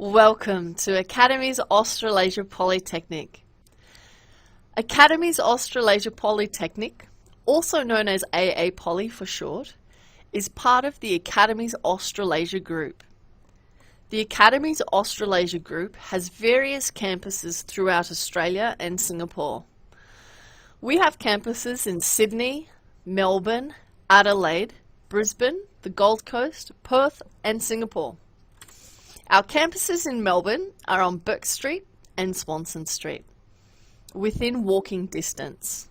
Welcome to Academies Australasia Polytechnic. Academies Australasia Polytechnic, also known as AAPoly for short, is part of the Academies Australasia Group. The Academies Australasia Group has various campuses throughout Australia and Singapore. We have campuses in Sydney, Melbourne, Adelaide, Brisbane, the Gold Coast, Perth and Singapore. Our campuses in Melbourne are on Bourke Street and Swanston Street, within walking distance.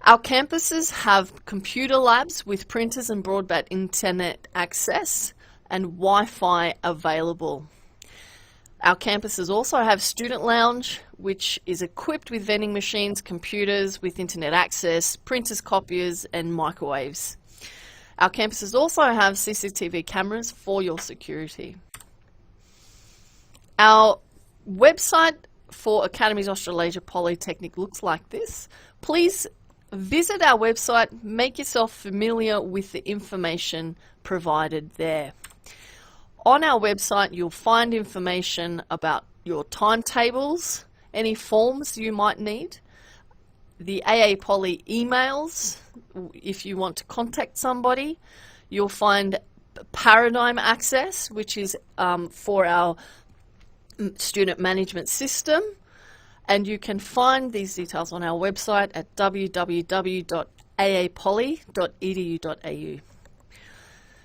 Our campuses have computer labs with printers and broadband internet access and Wi-Fi available. Our campuses also have student lounge, which is equipped with vending machines, computers with internet access, printers, copiers and microwaves. Our campuses also have CCTV cameras for your security. Our website for Academies Australasia Polytechnic looks like this. Please visit our website, make yourself familiar with the information provided there. On our website, you'll find information about your timetables, any forms you might need, the AAPoly emails, if you want to contact somebody. You'll find Paradigm access, which is for our student management system, and you can find these details on our website at www.aapoly.edu.au.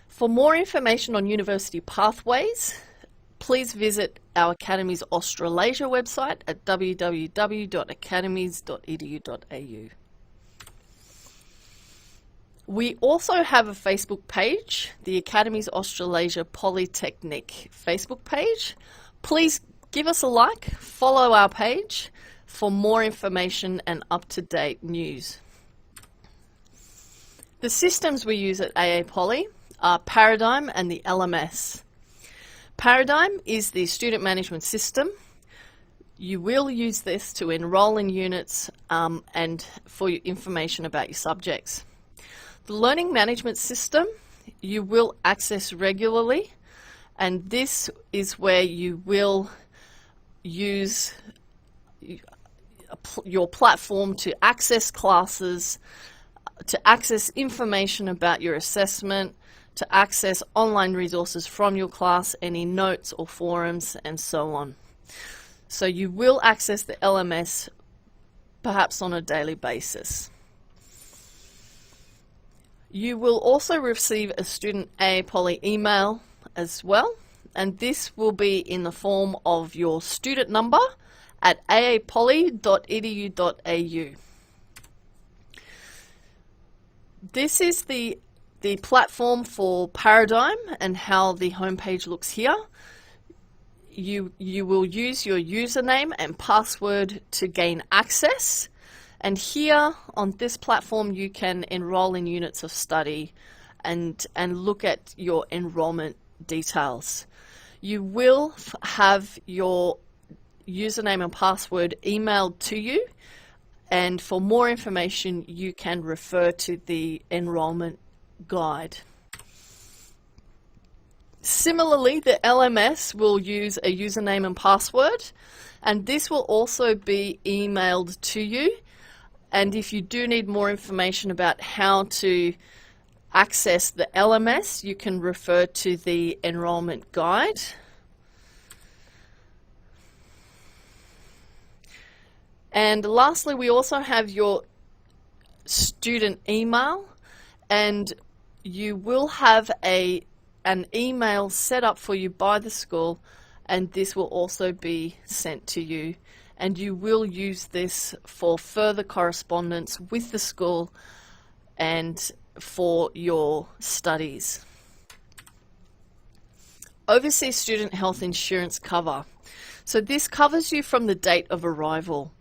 For more information on university pathways, please visit our Academies Australasia website at www.academies.edu.au. We also have a Facebook page, the Academies Australasia Polytechnic Facebook page. Please give us a like, follow our page for more information and up-to-date news. The systems we use at AAPoly are Paradigm and the LMS. Paradigm is the student management system. You will use this to enroll in units and for your information about your subjects. The learning management system you will access regularly, and this is where you will use your platform to access classes, to access information about your assessment, to access online resources from your class, any notes or forums, and so on. So you will access the LMS perhaps on a daily basis. You will also receive a student AAPoly email as well, and this will be in the form of your student number at aapoly.edu.au. This is the platform for Paradigm and how the homepage looks here. You will use your username and password to gain access, and here on this platform you can enroll in units of study and look at your enrollment details. You will have your username and password emailed to you, and for more information you can refer to the enrollment guide. Similarly, the LMS will use a username and password, and this will also be emailed to you. And if you do need more information about how to access the LMS, you can refer to the enrollment guide. And lastly, we also have your student email, and you will have an email set up for you by the school, and this will also be sent to you, and you will use this for further correspondence with the school and for your studies. Overseas student health insurance cover. So this covers you from the date of arrival.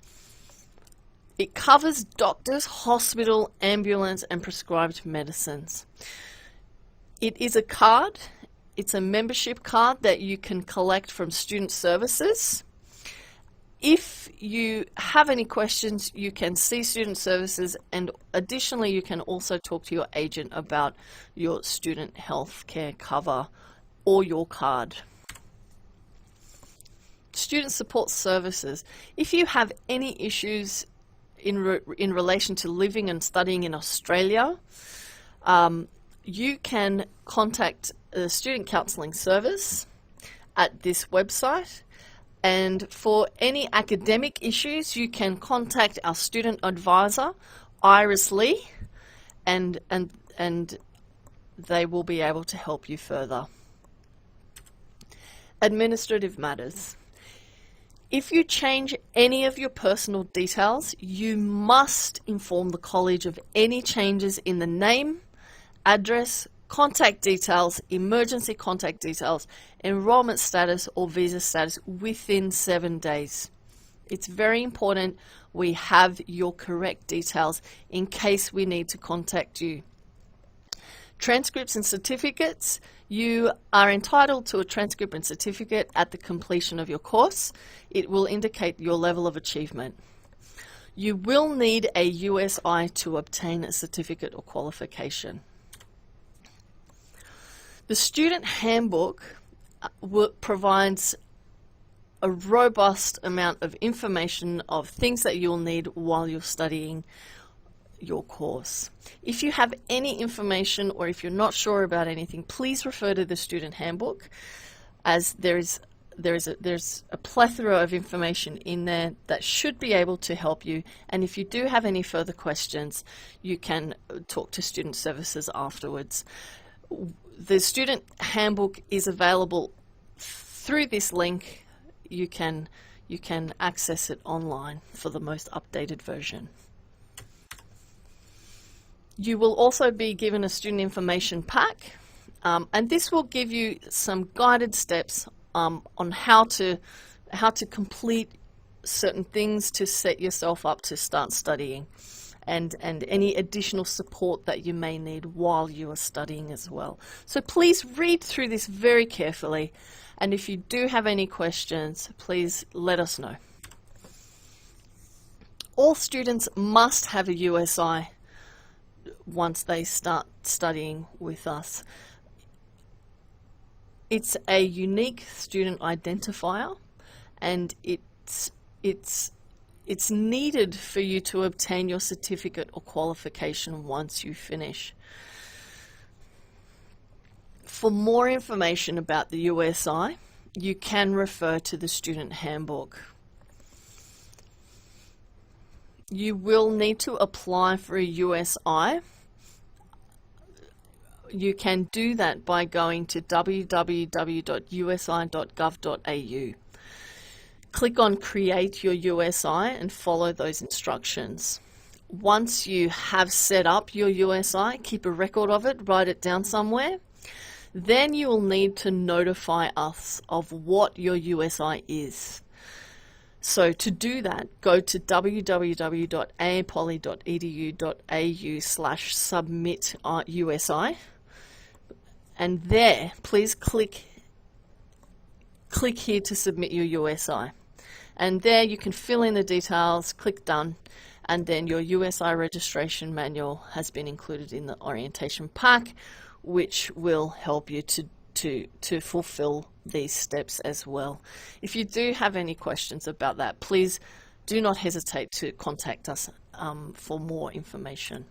It covers doctors, hospital, ambulance and prescribed medicines. It is a card. It's a membership card that you can collect from student services. If you have any questions, you can see student services, and additionally you can also talk to your agent about your student health care cover or your card. student support services. If you have any issues in relation to living and studying in Australia, you can contact the Student Counselling Service at this website. And for any academic issues, you can contact our student advisor, Iris Lee, and they will be able to help you further. Administrative matters. If you change any of your personal details, you must inform the college of any changes in the name, address, contact details, emergency contact details, enrollment status or visa status within 7 days. It's very important we have your correct details in case we need to contact you. Transcripts and certificates. You are entitled to a transcript and certificate at the completion of your course. It will indicate your level of achievement. You will need a USI to obtain a certificate or qualification. The student handbook provides a robust amount of information of things that you'll need while you're studying your course. If you have any information or if you're not sure about anything, please refer to the student handbook, as there's a plethora of information in there that should be able to help you. And if you do have any further questions, you can talk to student services afterwards. The student handbook is available through this link. You can access it online for the most updated version. You will also be given a student information pack, and this will give you some guided steps on how to complete certain things to set yourself up to start studying, and any additional support that you may need while you are studying as well. So please read through this very carefully, and if you do have any questions, please let us know. All students must have a USI once they start studying with us. It's a unique student identifier, and it's needed for you to obtain your certificate or qualification once you finish. For more information about the USI, you can refer to the student handbook. You will need to apply for a USI. You can do that by going to www.usi.gov.au. Click on Create Your USI and follow those instructions. Once you have set up your USI, keep a record of it, write it down somewhere. Then you will need to notify us of what your USI is. So to do that, go to www.aapoly.edu.au/submit-USI, and there, please click here to submit your USI. And there you can fill in the details, click Done, and then your USI registration manual has been included in the orientation pack, which will help you to fulfill these steps as well. If you do have any questions about that, please do not hesitate to contact us for more information.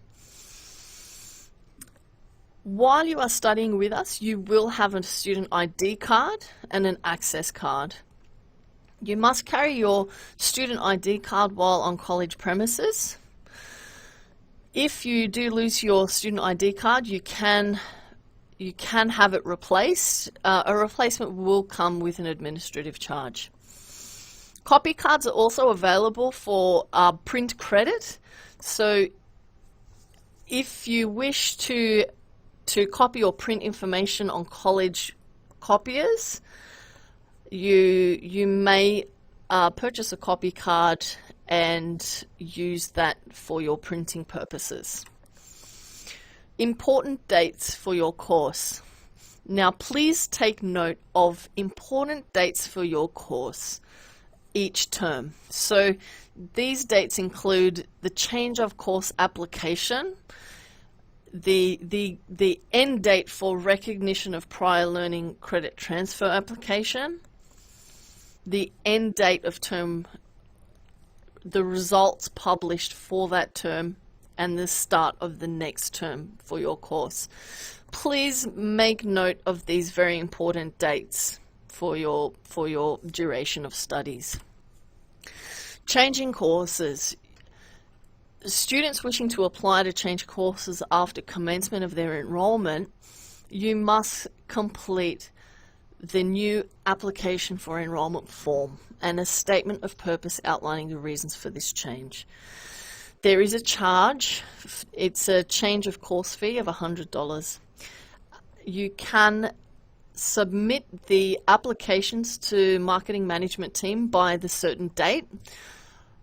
While you are studying with us, you will have a student ID card and an access card. You must carry your student ID card while on college premises. If you do lose your student ID card, you can have it replaced. A replacement will come with an administrative charge. Copy cards are also available for print credit. So if you wish to copy or print information on college copiers, you may purchase a copy card and use that for your printing purposes. Important dates for your course. Now please take note of important dates for your course each term. So these dates include the change of course application, the end date for recognition of prior learning credit transfer application, the end date of term, the results published for that term, and the start of the next term for your course. Please make note of these very important dates for your duration of studies. Changing courses. Students wishing to apply to change courses after commencement of their enrolment, you must complete the new application for enrolment form and a statement of purpose outlining the reasons for this change. There is a charge. It's a change of course fee of $100. You can submit the applications to marketing management team by the certain date,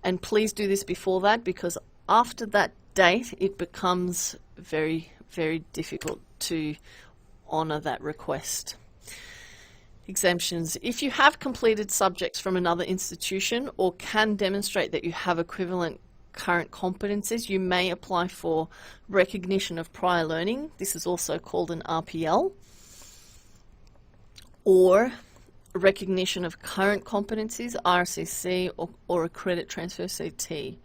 and please do this before that, because after that date it becomes very, very difficult to honour that request. Exemptions. If you have completed subjects from another institution or can demonstrate that you have equivalent current competencies, you may apply for recognition of prior learning. This is also called an RPL, or recognition of current competencies, RCC, or a credit transfer, CT.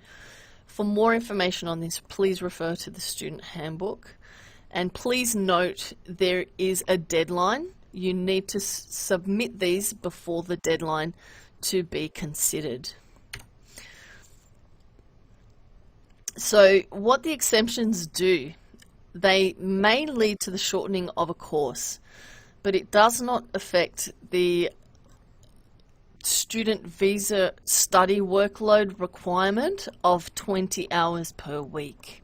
For more information on this, please refer to the student handbook. And please note there is a deadline. You need to submit these before the deadline to be considered. So what the exemptions do, they may lead to the shortening of a course, but it does not affect the student visa study workload requirement of 20 hours per week.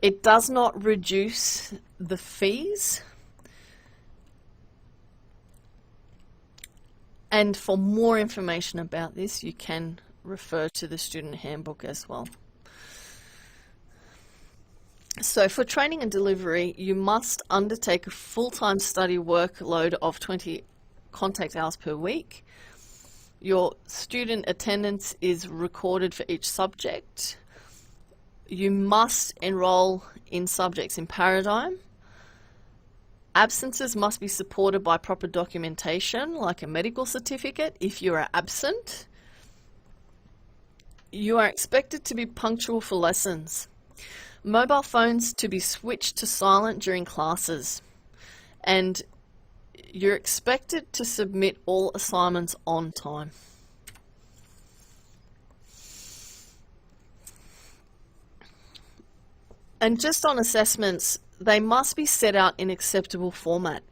It does not reduce the fees. And for more information about this, you can refer to the student handbook as well. So for training and delivery, you must undertake a full-time study workload of 20 contact hours per week. Your student attendance is recorded for each subject. You must enroll in subjects in Paradigm. Absences must be supported by proper documentation, like a medical certificate if you are absent. You are expected to be punctual for lessons. Mobile phones to be switched to silent during classes. And you're expected to submit all assignments on time. And just on assessments, they must be set out in acceptable format.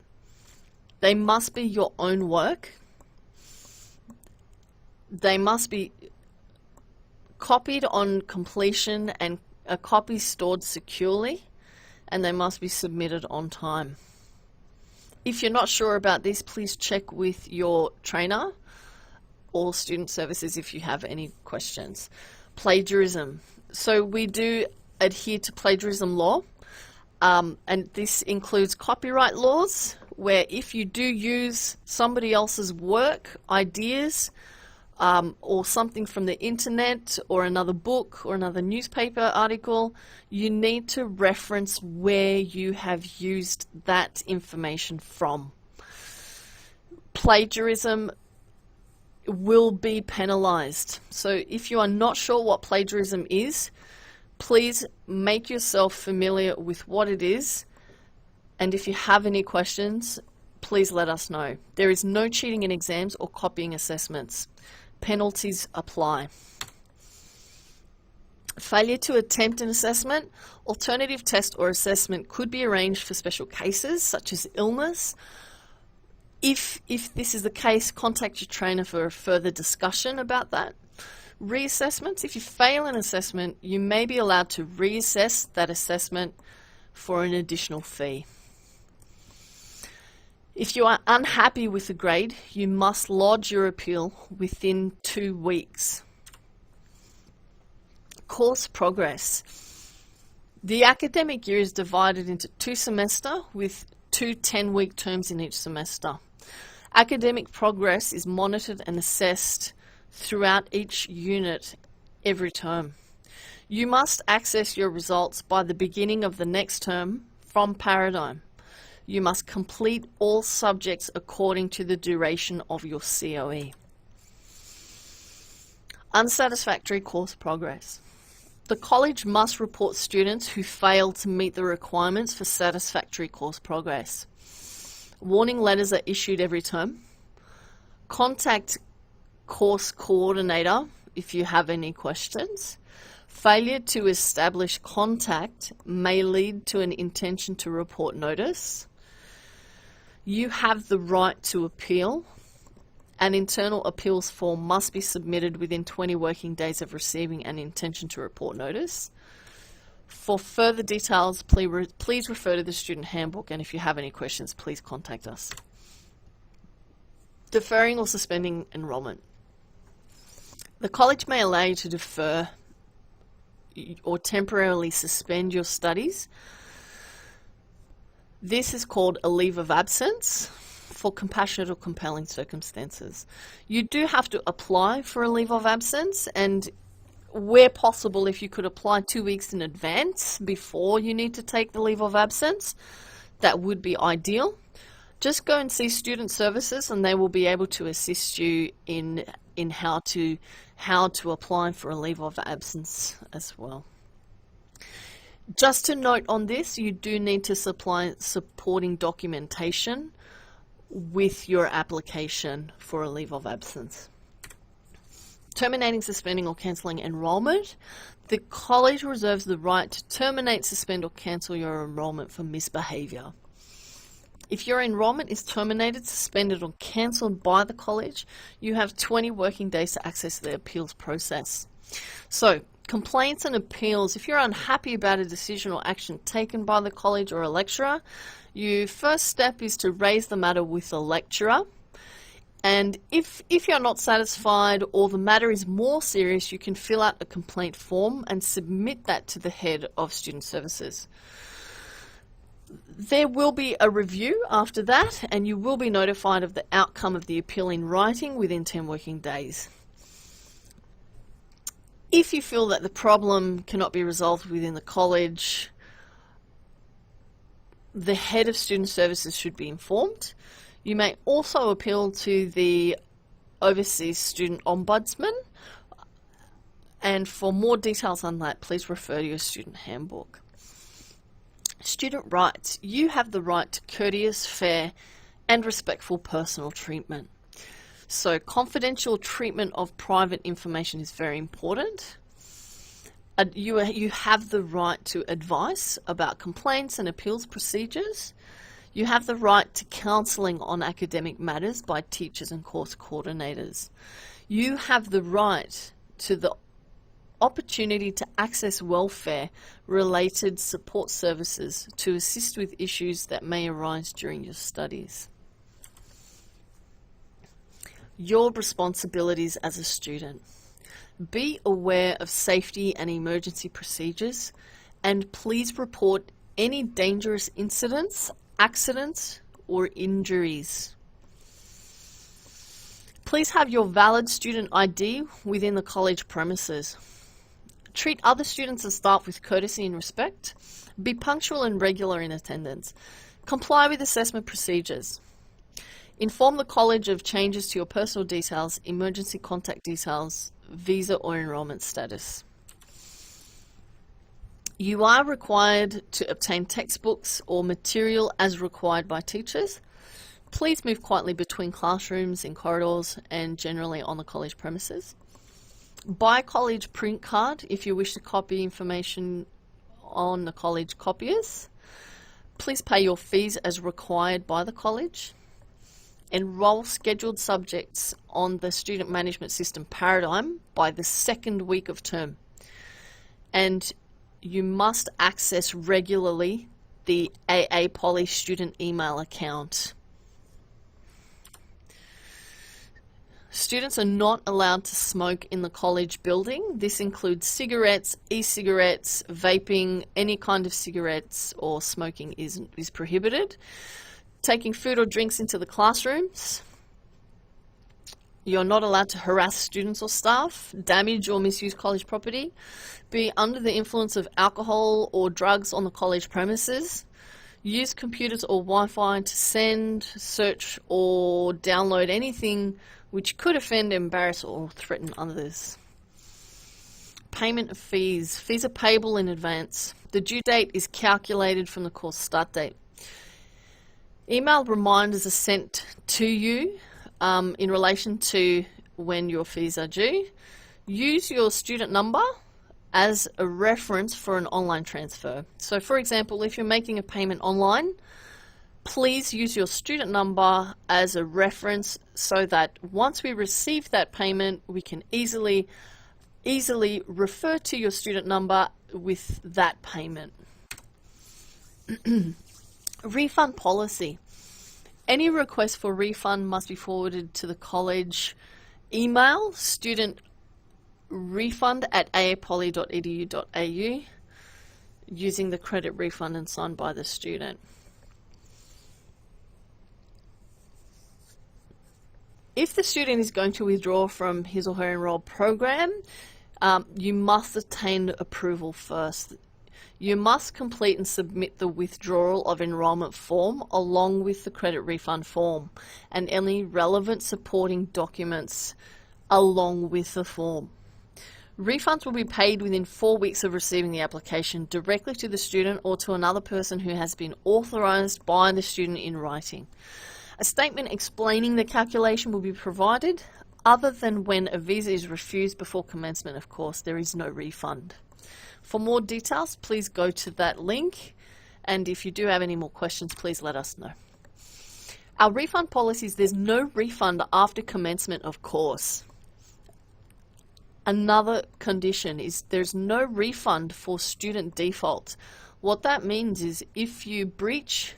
They must be your own work. They must be copied on completion and a copy stored securely, and they must be submitted on time. If you're not sure about this, please check with your trainer or student services if you have any questions. Plagiarism. So we do adhere to plagiarism law, and this includes copyright laws, where if you do use somebody else's work, ideas, or something from the internet or another book or another newspaper article, you need to reference where you have used that information from. Plagiarism will be penalized. So if you are not sure what plagiarism is, please make yourself familiar with what it is, and if you have any questions, please let us know. There is no cheating in exams or copying assessments. Penalties apply. Failure to attempt an assessment, alternative test or assessment could be arranged for special cases such as illness. If this is the case, contact your trainer for a further discussion about that. Reassessments, if you fail an assessment, you may be allowed to reassess that assessment for an additional fee. If you are unhappy with the grade, you must lodge your appeal within 2 weeks. Course progress. The academic year is divided into 2 semesters with 2 10-week terms in each semester. Academic progress is monitored and assessed throughout each unit every term. You must access your results by the beginning of the next term from Paradigm. You must complete all subjects according to the duration of your COE. Unsatisfactory course progress. The college must report students who fail to meet the requirements for satisfactory course progress. Warning letters are issued every term. Contact course coordinator if you have any questions. Failure to establish contact may lead to an intention to report notice. You have the right to appeal. An internal appeals form must be submitted within 20 working days of receiving an intention to report notice. For further details, please refer to the student handbook, and if you have any questions, please contact us. Deferring or suspending enrolment. The college may allow you to defer or temporarily suspend your studies. This is called a leave of absence for compassionate or compelling circumstances. You do have to apply for a leave of absence, and where possible, if you could apply 2 weeks in advance before you need to take the leave of absence, that would be ideal. Just go and see student services and they will be able to assist you in how to apply for a leave of absence as well. Just to note on this, you do need to supply supporting documentation with your application for a leave of absence. Terminating, suspending or cancelling enrolment. The college reserves the right to terminate, suspend or cancel your enrolment for misbehaviour. If your enrolment is terminated, suspended or cancelled by the college, you have 20 working days to access the appeals process. So, complaints and appeals. If you're unhappy about a decision or action taken by the college or a lecturer, your first step is to raise the matter with the lecturer. And if you're not satisfied or the matter is more serious, you can fill out a complaint form and submit that to the head of student services. There will be a review after that, and you will be notified of the outcome of the appeal in writing within 10 working days. If you feel that the problem cannot be resolved within the college, the head of student services should be informed. You may also appeal to the Overseas Student Ombudsman, and for more details on that, please refer to your student handbook. Student rights. You have the right to courteous, fair and respectful personal treatment. So confidential treatment of private information is very important. You have the right to advice about complaints and appeals procedures. You have the right to counselling on academic matters by teachers and course coordinators. You have the right to the opportunity to access welfare-related support services to assist with issues that may arise during your studies. Your responsibilities as a student. Be aware of safety and emergency procedures, and please report any dangerous incidents, accidents, or injuries. Please have your valid student ID within the college premises. Treat other students and staff with courtesy and respect. Be punctual and regular in attendance. Comply with assessment procedures. Inform the college of changes to your personal details, emergency contact details, visa or enrolment status. You are required to obtain textbooks or material as required by teachers. Please move quietly between classrooms, in corridors, and generally on the college premises. Buy college print card if you wish to copy information on the college copiers. Please pay your fees as required by the college. Enroll scheduled subjects on the student management system paradigm by the second week of term. And you must access regularly the AAPoly student email account. Students are not allowed to smoke in the college building. This includes cigarettes, e-cigarettes, vaping, any kind of cigarettes or smoking is prohibited. Taking food or drinks into the classrooms. You're not allowed to harass students or staff, damage or misuse college property, be under the influence of alcohol or drugs on the college premises. use computers or Wi-Fi to send, search or download anything which could offend, embarrass or threaten others. Payment of fees. Fees are payable in advance. The due date is calculated from the course start date. Email reminders are sent to you in relation to when your fees are due. Use your student number as a reference for an online transfer. So for example, if you're making a payment online, please use your student number as a reference so that once we receive that payment, we can easily refer to your student number with that payment. Refund policy. Any request for refund must be forwarded to the college email studentrefund@aapoly.edu.au using the credit refund and signed by the student. If the student is going to withdraw from his or her enrolled program, you must obtain approval first. You must complete and submit the withdrawal of enrolment form along with the credit refund form and any relevant supporting documents along with the form. Refunds will be paid within 4 weeks of receiving the application directly to the student or to another person who has been authorised by the student in writing. A statement explaining the calculation will be provided. Other than when a visa is refused before commencement, of course, there is no refund. For more details, please go to that link, and if you do have any more questions, please let us know. Our refund policies, there's no refund after commencement of course. Another condition is there's no refund for student default. What that means is if you breach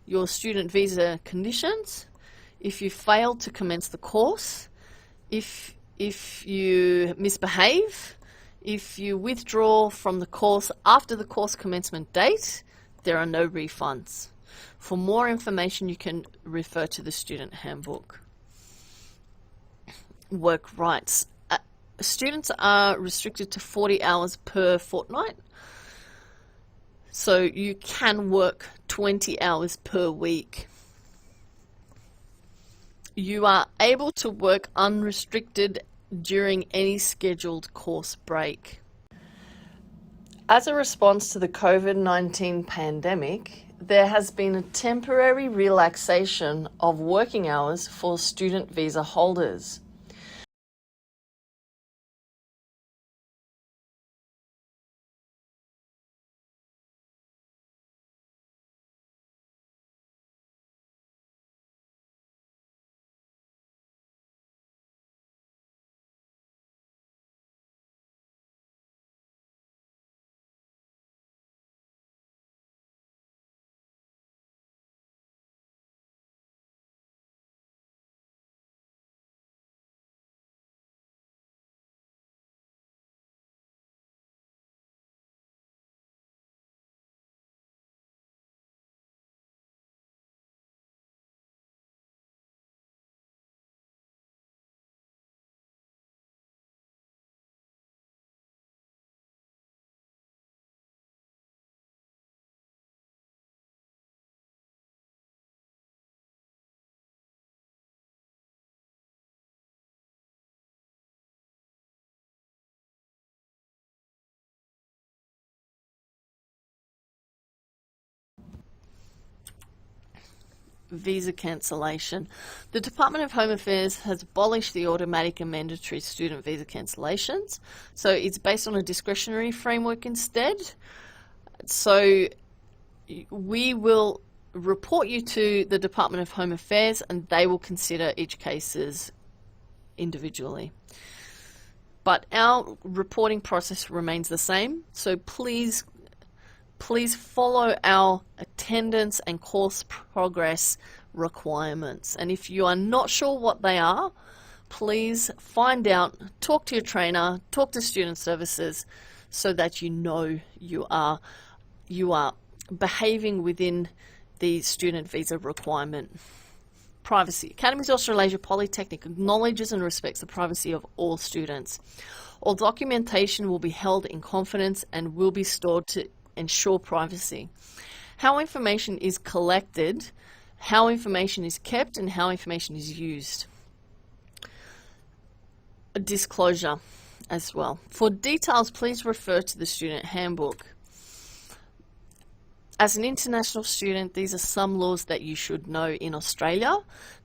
your student visa conditions, if you fail to commence the course, if you misbehave, if you withdraw from the course after the course commencement date, there are no refunds. For more information, you can refer to the student handbook. Work rights. Students are restricted to 40 hours per fortnight. So you can work 20 hours per week. You are able to work unrestricted during any scheduled course break. As a response to the COVID-19 pandemic, there has been a temporary relaxation of working hours for student visa holders. Visa cancellation. The Department of Home Affairs has abolished the automatic and mandatory student visa cancellations. So it's based on a discretionary framework instead. So we will report you to the Department of Home Affairs and they will consider each case individually. But our reporting process remains the same. So please follow our attendance and course progress requirements. And if you are not sure what they are, please find out, talk to your trainer, talk to student services so that you know you are behaving within the student visa requirement. Privacy. Academies Australasia Polytechnic acknowledges and respects the privacy of all students. All documentation will be held in confidence and will be stored to ensure privacy. how information is collected, how information is kept, and how information is used. A disclosure as well. For details, please refer to the student handbook. As an international student, these are some laws that you should know in Australia.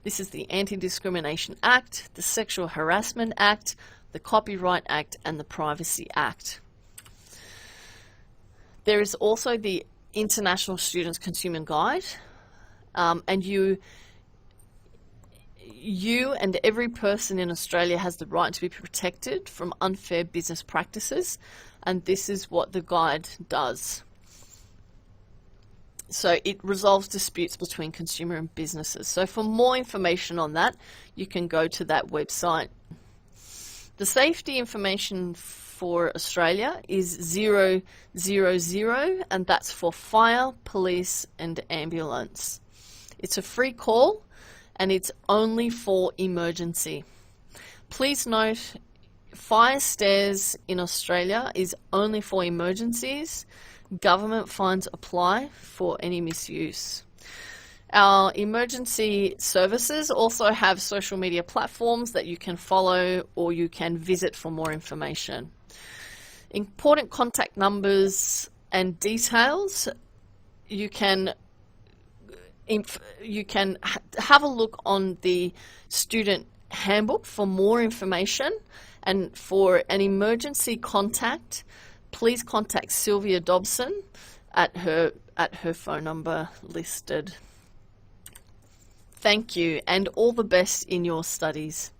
This is the Anti-Discrimination Act, the Sexual Harassment Act, the Copyright Act, and the Privacy Act. There is also the International Students Consumer Guide, and you and every person in Australia has the right to be protected from unfair business practices, and this is what the guide does. So it resolves disputes between consumer and businesses. So for more information on that, you can go to that website. The safety information for Australia is 000, and that's for fire, police, and ambulance. It's a free call, and it's only for emergency. Please note, fire stairs in Australia is only for emergencies. Government fines apply for any misuse. Our emergency services also have social media platforms that you can follow or you can visit for more information. Important contact numbers and details, you can have a look on the student handbook for more information, and for an emergency contact, please contact Sylvia Dobson at her phone number listed. Thank you, and all the best in your studies.